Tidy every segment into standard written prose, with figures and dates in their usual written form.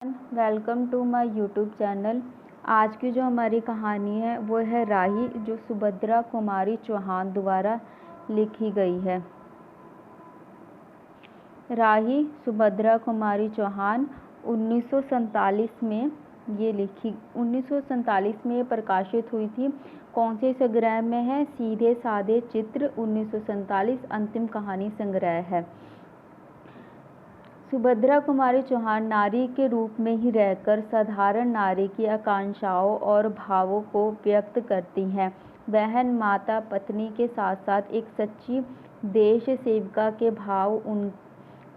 Welcome to my YouTube channel. आज की जो हमारी कहानी है वो है राही, जो सुभद्रा कुमारी चौहान द्वारा लिखी गई है। राही सुभद्रा कुमारी चौहान 1947 में 1947 में प्रकाशित हुई थी। कौन से संग्रह में है? सीधे साधे चित्र 1947 अंतिम कहानी संग्रह है। सुभद्रा कुमारी चौहान नारी के रूप में ही रहकर साधारण नारी की आकांक्षाओं और भावों को व्यक्त करती हैं। बहन, माता, पत्नी के साथ साथ एक सच्ची देश सेविका के भाव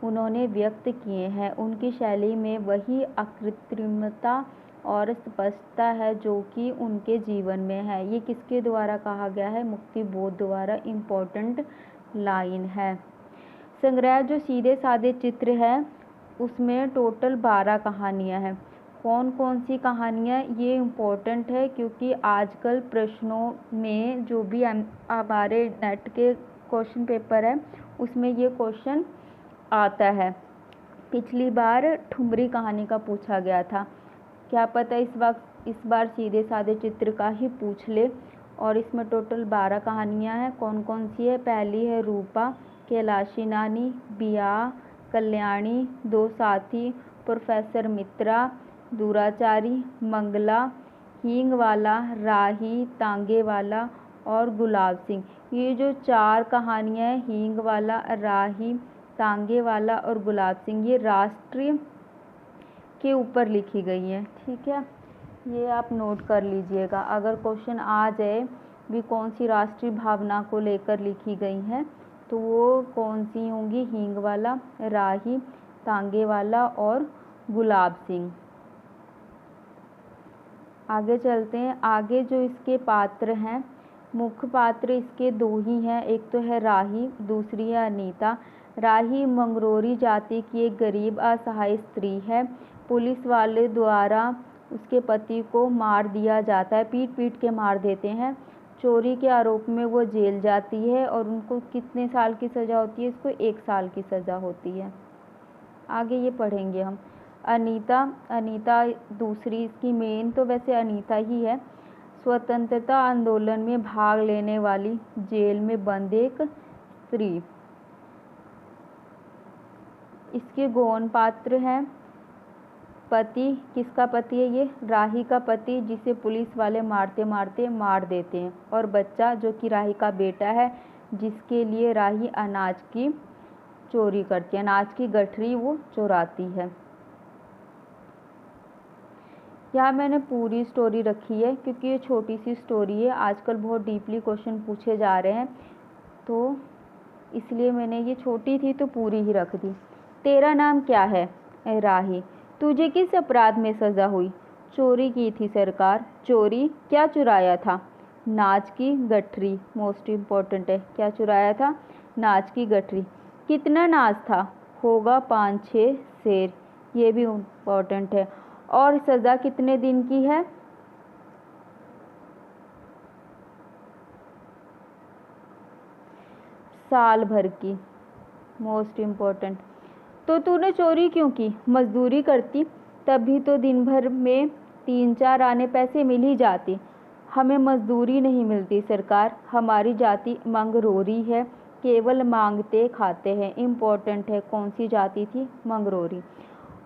उन्होंने व्यक्त किए हैं। उनकी शैली में वही अकृत्रिमता और स्पष्टता है जो कि उनके जीवन में है। ये किसके द्वारा कहा गया है? मुक्ति बोध द्वारा। इम्पोर्टेंट लाइन है। संग्रह जो सीधे साधे चित्र है उसमें टोटल 12 कहानियाँ हैं। कौन कौन सी कहानियाँ? ये इम्पोर्टेंट है क्योंकि आजकल प्रश्नों में जो भी हमारे नेट के क्वेश्चन पेपर है उसमें ये क्वेश्चन आता है। पिछली बार ठुमरी कहानी का पूछा गया था। क्या पता इस बार सीधे साधे चित्र का ही पूछ ले। और इसमें टोटल 12 कहानियाँ हैं। कौन कौन सी है? पहली है रूपा, कैलाशी नानी, बिया, कल्याणी, दो साथी, प्रोफेसर मित्रा, दुराचारी, मंगला, हींग वाला, राही, तांगे वाला और गुलाब सिंह। ये जो 4 कहानियाँ हैं, हींग वाला, राही, तांगे वाला और गुलाब सिंह, ये राष्ट्रीय के ऊपर लिखी गई हैं। ठीक है, ये आप नोट कर लीजिएगा। अगर क्वेश्चन आ जाए भी कौन सी राष्ट्रीय भावना को लेकर लिखी गई हैं तो वो कौन सी होंगी? हींग वाला, राही, तांगे वाला और गुलाब सिंह। आगे चलते हैं। आगे जो इसके पात्र हैं, मुख्य पात्र इसके 2 ही हैं। एक तो है राही, दूसरी है अनीता। राही मंगरोरी जाति की एक गरीब असहाय स्त्री है। पुलिस वाले द्वारा उसके पति को मार दिया जाता है, पीट पीट के मार देते हैं। चोरी के आरोप में वो जेल जाती है और उनको कितने साल की सज़ा होती है? इसको 1 साल की सज़ा होती है। आगे ये पढ़ेंगे हम। अनीता दूसरी, इसकी मेन तो वैसे अनीता ही है। स्वतंत्रता आंदोलन में भाग लेने वाली, जेल में बंद एक स्त्री। इसके गौण पात्र हैं। पति, किसका पति है ये? राही का पति, जिसे पुलिस वाले मारते मारते मार देते हैं। और बच्चा जो कि राही का बेटा है, जिसके लिए राही अनाज की चोरी करती है, अनाज की गठरी वो चुराती है। यहाँ मैंने पूरी स्टोरी रखी है क्योंकि ये छोटी सी स्टोरी है। आजकल बहुत डीपली क्वेश्चन पूछे जा रहे हैं तो इसलिए मैंने, ये छोटी थी तो पूरी ही रख दी। तेरा नाम क्या है? राही। तुझे किस अपराध में सज़ा हुई? चोरी की थी सरकार। चोरी? क्या चुराया था? नाच की गठरी। मोस्ट इम्पोर्टेंट है, क्या चुराया था? नाच की गठरी। कितना नाच था? होगा 5-6 शेर। ये भी इम्पोर्टेंट है। और सज़ा कितने दिन की है? साल भर की। Most important. तो तूने चोरी क्यों की? मजदूरी करती तभी तो दिन भर में 3-4 आने पैसे मिल ही जाते। हमें मजदूरी नहीं मिलती सरकार। हमारी जाति मंगरोरी है, केवल मांगते खाते हैं। इम्पोर्टेंट है, कौन सी जाति थी? मंगरोरी।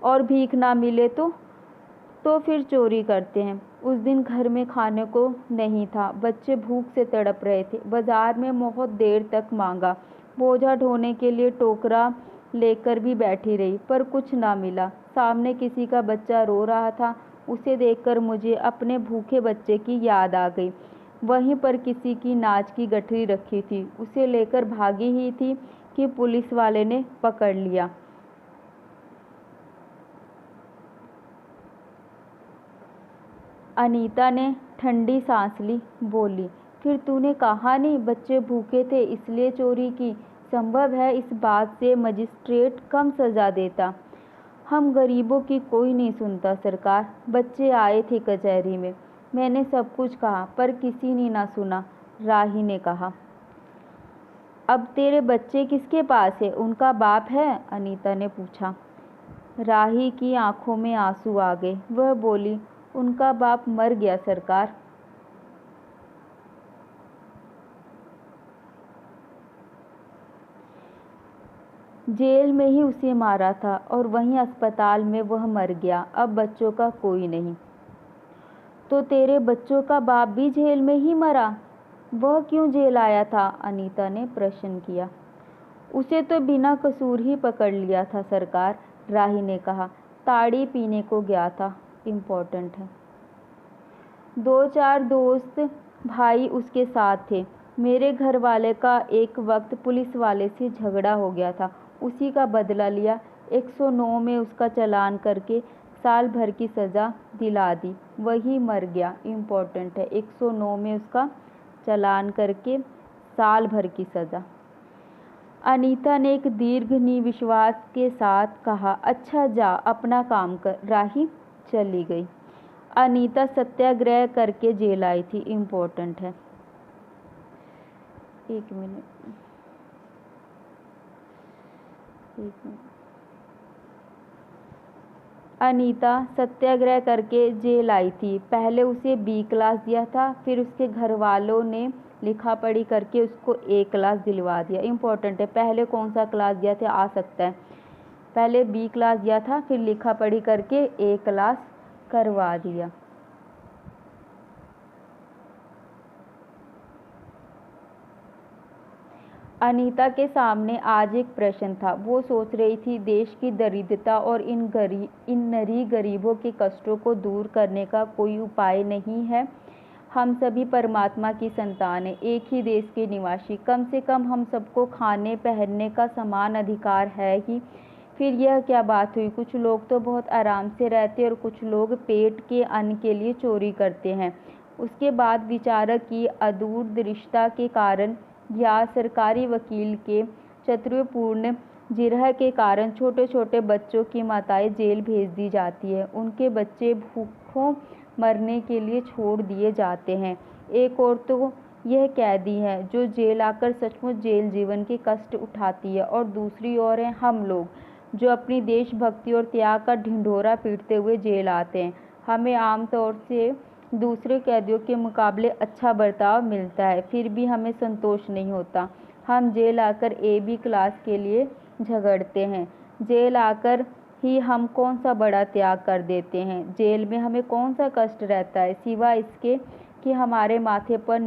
और भीख ना मिले तो फिर चोरी करते हैं। उस दिन घर में खाने को नहीं था, बच्चे भूख से तड़प रहे थे। बाजार में बहुत देर तक मांगा, बोझा ढोने के लिए टोकरा लेकर भी बैठी रही पर कुछ ना मिला। सामने किसी का बच्चा रो रहा था, उसे देखकर मुझे अपने भूखे बच्चे की याद आ गई। वहीं पर किसी की नाच की गठरी रखी थी, उसे लेकर भागी ही थी कि पुलिस वाले ने पकड़ लिया। अनीता ने ठंडी सांस ली, बोली, फिर तूने कहा नहीं बच्चे भूखे थे इसलिए चोरी की? संभव है इस बात से मजिस्ट्रेट कम सज़ा देता। हम गरीबों की कोई नहीं सुनता सरकार। बच्चे आए थे कचहरी में, मैंने सब कुछ कहा पर किसी ने ना सुना। राही ने कहा। अब तेरे बच्चे किसके पास है? उनका बाप है? अनीता ने पूछा। राही की आंखों में आंसू आ गए। वह बोली, उनका बाप मर गया सरकार। जेल में ही उसे मारा था और वहीं अस्पताल में वह मर गया। अब बच्चों का कोई नहीं। तो तेरे बच्चों का बाप भी जेल में ही मरा? वह क्यों जेल आया था? अनीता ने प्रश्न किया। उसे तो बिना कसूर ही पकड़ लिया था सरकार, राही ने कहा। ताड़ी पीने को गया था। इम्पोर्टेंट है। 2-4 दोस्त भाई उसके साथ थे। मेरे घर वाले का एक वक्त पुलिस वाले से झगड़ा हो गया था, उसी का बदला लिया। 109 में उसका चालान करके साल भर की सज़ा दिला दी। वही मर गया। इम्पोर्टेंट है। 109 में उसका चालान करके साल भर की सज़ा। अनीता ने एक दीर्घ निविश्वास के साथ कहा, अच्छा जा अपना काम कर। राही चली गई। अनीता सत्याग्रह करके जेल आई थी। इम्पोर्टेंट है। एक मिनट। अनीता सत्याग्रह करके जेल आई थी। पहले उसे बी क्लास दिया था, फिर उसके घर वालों ने लिखा पढ़ी करके उसको ए क्लास दिलवा दिया। इम्पोर्टेंट है। पहले कौन सा क्लास दिया था? आ सकता है। पहले बी क्लास दिया था, फिर लिखा पढ़ी करके ए क्लास करवा दिया। अनीता के सामने आज एक प्रश्न था। वो सोच रही थी, देश की दरिद्रता और इन नरी गरीबों के कष्टों को दूर करने का कोई उपाय नहीं है? हम सभी परमात्मा की संतान हैं, एक ही देश के निवासी। कम से कम हम सबको खाने पहनने का समान अधिकार है ही। फिर यह क्या बात हुई? कुछ लोग तो बहुत आराम से रहते और कुछ लोग पेट के अन्न के लिए चोरी करते हैं। उसके बाद विचारक की अदूरदृष्टता के कारण या सरकारी वकील के चतुरपूर्ण जिरह के कारण छोटे छोटे बच्चों की माताएं जेल भेज दी जाती है। उनके बच्चे भूखों मरने के लिए छोड़ दिए जाते हैं। एक और तो यह कैदी है जो जेल आकर सचमुच जेल जीवन के कष्ट उठाती है, और दूसरी ओर है हम लोग जो अपनी देशभक्ति और त्याग का ढिंढोरा पीटते हुए जेल आते हैं। हमें आमतौर से दूसरे कैदियों के मुकाबले अच्छा बर्ताव मिलता है, फिर भी हमें संतोष नहीं होता। हम जेल आकर ए बी क्लास के लिए झगड़ते हैं। जेल आकर ही हम कौन सा बड़ा त्याग कर देते हैं? जेल में हमें कौन सा कष्ट रहता है सिवाय इसके कि हमारे माथे पर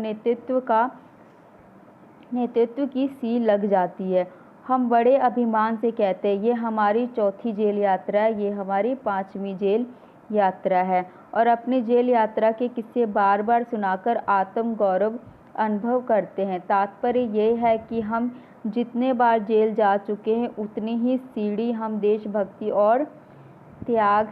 नेतृत्व की सील लग जाती है। हम बड़े अभिमान से कहते हैं, ये हमारी 4थी जेल यात्रा है, ये हमारी 5वीं जेल यात्रा है, और अपनी जेल यात्रा के किस्से बार बार सुनाकर आत्म गौरव अनुभव करते हैं। तात्पर्य यह है कि हम जितने बार जेल जा चुके हैं उतनी ही सीढ़ी हम देशभक्ति और त्याग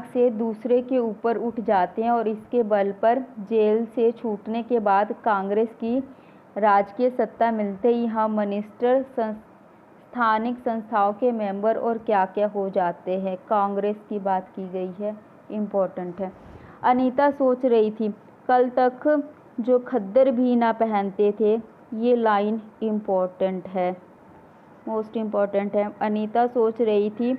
से दूसरे के ऊपर उठ जाते हैं, और इसके बल पर जेल से छूटने के बाद कांग्रेस की राजकीय सत्ता मिलते ही हम मिनिस्टर, स्थानिक संस्थाओं के मेंबर और क्या क्या हो जाते हैं। कांग्रेस की बात की गई है। इम्पोर्टेंट है। अनीता सोच रही थी, कल तक जो खद्दर भी ना पहनते थे। ये लाइन इम्पोर्टेंट है, मोस्ट इम्पोर्टेंट है। अनीता सोच रही थी,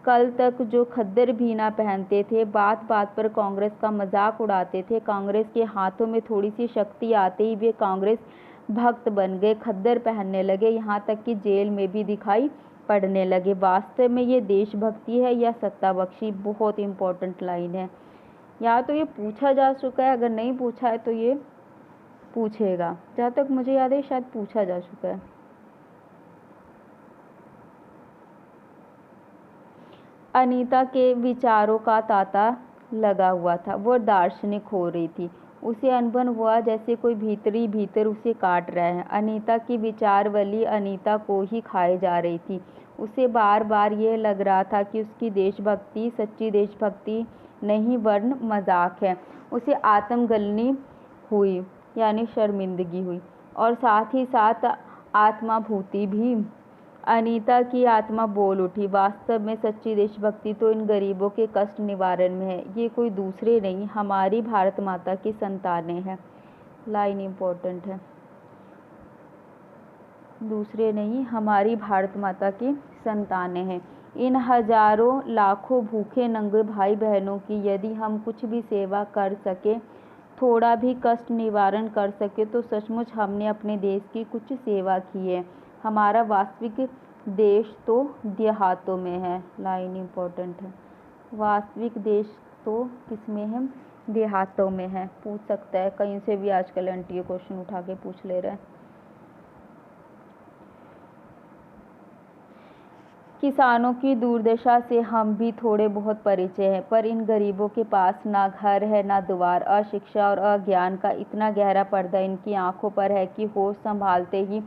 कल तक जो खद्दर भी ना पहनते थे, बात बात पर कांग्रेस का मजाक उड़ाते थे, कांग्रेस के हाथों में थोड़ी सी शक्ति आते ही वे कांग्रेस भक्त बन गए, खद्दर पहनने लगे, यहाँ तक कि जेल में भी दिखाई पड़ने लगे। वास्तव में ये देशभक्ति है या सत्ताबख्शी? बहुत इम्पोर्टेंट लाइन है। या तो ये पूछा जा चुका है, अगर नहीं पूछा है तो ये पूछेगा। जहाँ तक मुझे याद है शायद पूछा जा चुका है। अनीता के विचारों का तांता लगा हुआ था। वह दार्शनिक हो रही थी। उसे अनुभव हुआ जैसे कोई भीतर उसे काट रहा है। अनीता की विचारवली अनीता को ही खाए जा रही थी। उसे बार बार यह लग रहा था कि उसकी देशभक्ति सच्ची देशभक्ति नहीं वरन मजाक है। उसे आत्मग्लानि हुई, यानी शर्मिंदगी हुई, और साथ ही साथ आत्माभूति भी। अनीता की आत्मा बोल उठी, वास्तव में सच्ची देशभक्ति तो इन गरीबों के कष्ट निवारण में है। ये कोई दूसरे नहीं, हमारी भारत माता की संतानें हैं। लाइन इम्पोर्टेंट है। दूसरे नहीं, हमारी भारत माता की संतानें हैं। इन हजारों लाखों भूखे नंगे भाई बहनों की यदि हम कुछ भी सेवा कर सके, थोड़ा भी कष्ट निवारण कर सके, तो सचमुच हमने अपने देश की कुछ सेवा की है। हमारा वास्तविक देश तो देहातों में है। लाइन इम्पोर्टेंट है। वास्तविक देश तो किसमें है? देहातों में है। पूछ सकता है, कहीं से भी आजकल एनटीए क्वेश्चन उठा के पूछ ले रहे हैं। किसानों की दुर्दशा से हम भी थोड़े बहुत परिचय हैं, पर इन गरीबों के पास ना घर है ना द्वार। अशिक्षा और अज्ञान का इतना गहरा पर्दा इनकी आंखों पर है कि होश संभालते ही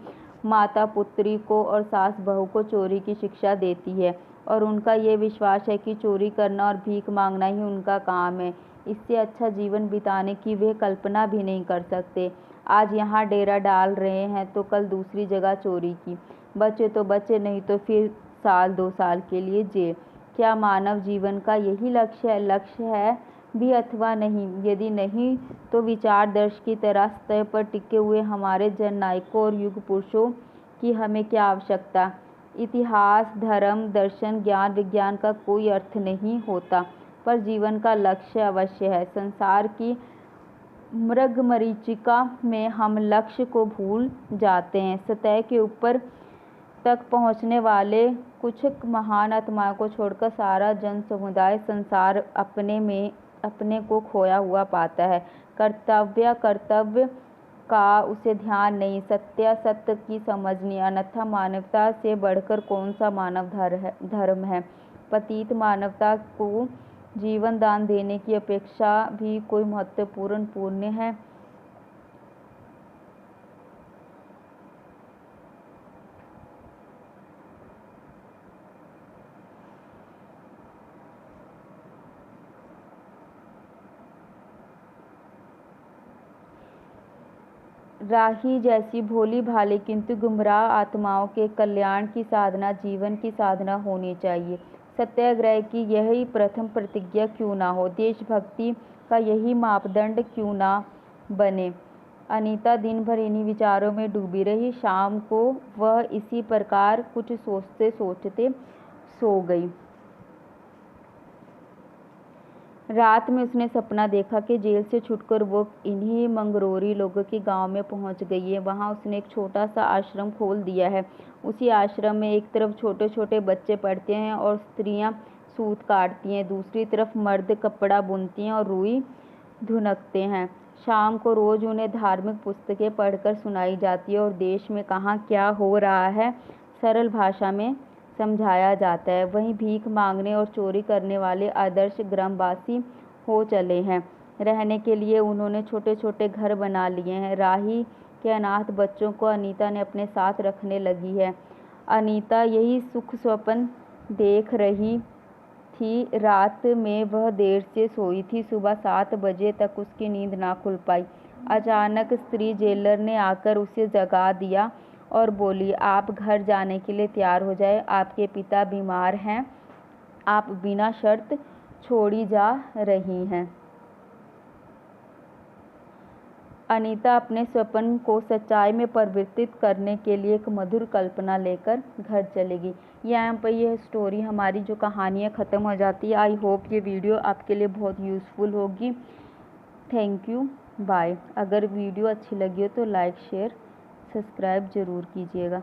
माता पुत्री को और सास बहू को चोरी की शिक्षा देती है, और उनका ये विश्वास है कि चोरी करना और भीख मांगना ही उनका काम है। इससे अच्छा जीवन बिताने की वे कल्पना भी नहीं कर सकते। आज यहाँ डेरा डाल रहे हैं तो कल दूसरी जगह चोरी की। बचे तो बचे, नहीं तो फिर साल 2 साल के लिए जेल। क्या मानव जीवन का यही लक्ष्य है भी अथवा नहीं? यदि नहीं, तो विचारदर्श की तरह सतह पर टिके हुए हमारे जननायकों और युग पुरुषों की हमें क्या आवश्यकता? इतिहास, धर्म, दर्शन, ज्ञान, विज्ञान का कोई अर्थ नहीं होता, पर जीवन का लक्ष्य अवश्य है। संसार की मृगमरीचिका में हम लक्ष्य को भूल जाते हैं। सतह के ऊपर तक पहुंचने वाले कुछ महान आत्माओं को छोड़कर सारा जन समुदाय संसार अपने को खोया हुआ पाता है। कर्तव्य का उसे ध्यान नहीं, सत्य की समझ नहीं, अन्यथा मानवता से बढ़कर कौन सा मानव धर्म है? पतित मानवता को जीवन दान देने की अपेक्षा भी कोई महत्वपूर्ण पुण्य है? राही जैसी भोली भाली किंतु गुमराह आत्माओं के कल्याण की साधना जीवन की साधना होनी चाहिए। सत्याग्रह की यही प्रथम प्रतिज्ञा क्यों ना हो? देशभक्ति का यही मापदंड क्यों ना बने? अनीता दिन भर इन्हीं विचारों में डूबी रही। शाम को वह इसी प्रकार कुछ सोचते सोचते सो गई। रात में उसने सपना देखा कि जेल से छूटकर वो इन्हीं मंगरोरी लोगों के गांव में पहुंच गई है। वहां उसने एक छोटा सा आश्रम खोल दिया है। उसी आश्रम में एक तरफ छोटे छोटे बच्चे पढ़ते हैं और स्त्रियां सूत काटती हैं, दूसरी तरफ मर्द कपड़ा बुनती हैं और रुई धुनकते हैं। शाम को रोज उन्हें धार्मिक पुस्तकें पढ़कर सुनाई जाती है और देश में कहाँ क्या हो रहा है सरल भाषा में समझाया जाता है। वहीं भीख मांगने और चोरी करने वाले आदर्श ग्रामवासी हो चले हैं। रहने के लिए उन्होंने छोटे छोटे घर बना लिए हैं। राही के अनाथ बच्चों को अनीता ने अपने साथ रखने लगी है। अनीता यही सुख स्वप्न देख रही थी। रात में वह देर से सोई थी। सुबह 7 बजे तक उसकी नींद ना खुल पाई। अचानक स्त्री जेलर ने आकर उसे जगा दिया और बोली, आप घर जाने के लिए तैयार हो जाए, आपके पिता बीमार हैं, आप बिना शर्त छोड़ी जा रही हैं। अनीता अपने स्वप्न को सच्चाई में परिवर्तित करने के लिए एक मधुर कल्पना लेकर घर चलेगी। यहाँ पर यह स्टोरी हमारी जो कहानी है ख़त्म हो जाती है। आई होप ये वीडियो आपके लिए बहुत यूज़फुल होगी। Thank you, bye. अगर वीडियो अच्छी लगी हो तो लाइक शेयर सब्सक्राइब ज़रूर कीजिएगा।